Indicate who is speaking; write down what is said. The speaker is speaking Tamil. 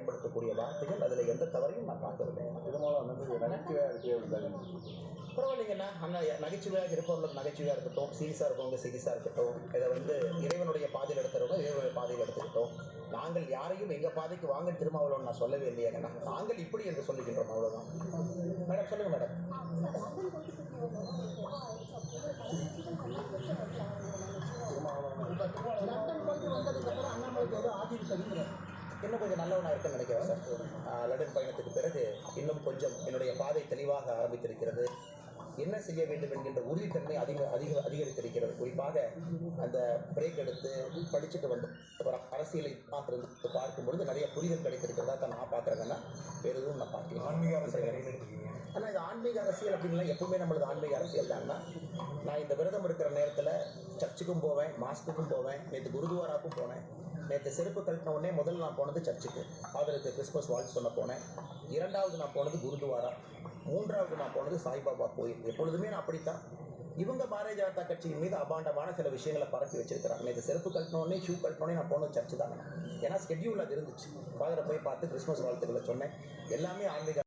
Speaker 1: பயன்படுத்தக்கூடிய வார்த்தைகள், அதில் எந்த தவறையும் நான் பார்க்கவில்லை.
Speaker 2: திருமாவளவன் வந்து நகைச்சுவையாக இருக்கே
Speaker 1: பரவாயில்லைங்கண்ணா. ஆனால் நகைச்சுவையாக இருப்பவர்களுக்கு நகைச்சுவையாக இருக்கட்டும், சீரியஸாக இருக்கவங்க சீரியஸாக இருக்கட்டும். இதை வந்து இறைவனுடைய பாதையில் எடுத்துறவங்க இறைவனுடைய பாதையில் எடுத்துக்கிட்டோம். நாங்கள் யாரையும் எங்கள் பாதைக்கு வாங்க திருமாவளவன் நான் சொல்லவே இல்லையாங்கண்ணா. நாங்கள் இப்படி என்று சொல்லுகின்றோம், அவ்வளோதான். மேடம் சொல்லுங்கள் மேடம். இன்னும் கொஞ்சம் நல்லவனாக இருக்குன்னு நினைக்கிறேன் சார். லண்டன் பயணத்துக்கு பிறகு இன்னும் கொஞ்சம் என்னுடைய பாதை தெளிவாக ஆரம்பித்திருக்கிறது. என்ன செய்ய வேண்டும் என்கின்ற உறுதித்தன்மை அதிகரித்திருக்கிறது. குறிப்பாக அந்த பிரேக் எடுத்து படிச்சுட்டு வந்து அரசியலை பார்க்கும்பொழுது நிறைய புரிதல் கிடைத்திருக்கிறதா தான் நான் பார்க்குறேங்கன்னா, வேறு எதுவும் நான் பார்க்கலாம்.
Speaker 2: ஆன்மீக அரசியல்.
Speaker 1: ஆனால் இது ஆன்மீக அரசியல் அப்படின்லாம் எப்பவுமே நம்மளது ஆன்மீக அரசியல் தாங்கன்னா, நான் இந்த விரதம் இருக்கிற நேரத்தில் சர்ச்சுக்கும் போவேன், மாஸ்க்குக்கும் போவேன், நேற்று குருதுவாராக்கும் போனேன். நேற்று செருப்பு கழட்டின உடனே முதல்ல நான் போனது சர்ச்சுக்கு, ஃபாதருக்கு கிறிஸ்மஸ் வாழ்த்து சொல்ல போனேன். இரண்டாவது நான் போனது குருதுவாரா. மூன்றாவது நான் போனது சாய்பாபா கோயில். எப்பொழுதுமே நான் அப்படித்தான். இவங்க பாரதிய ஜனதா கட்சியின் மீது அபாண்டமான சில விஷயங்களை பரப்பி வச்சிருக்கிறாங்க. நேற்று செருப்பு கழட்டினோடனே ஷூ கழட்டினோடனே நான் போனது சர்ச்சு தாங்க. ஏன்னா ஸ்கெட்யூல் அது இருந்துச்சு. ஃபாதரை போய் பார்த்து கிறிஸ்மஸ் வாழ்த்துக்களை சொன்னேன். எல்லாமே ஆன்மீக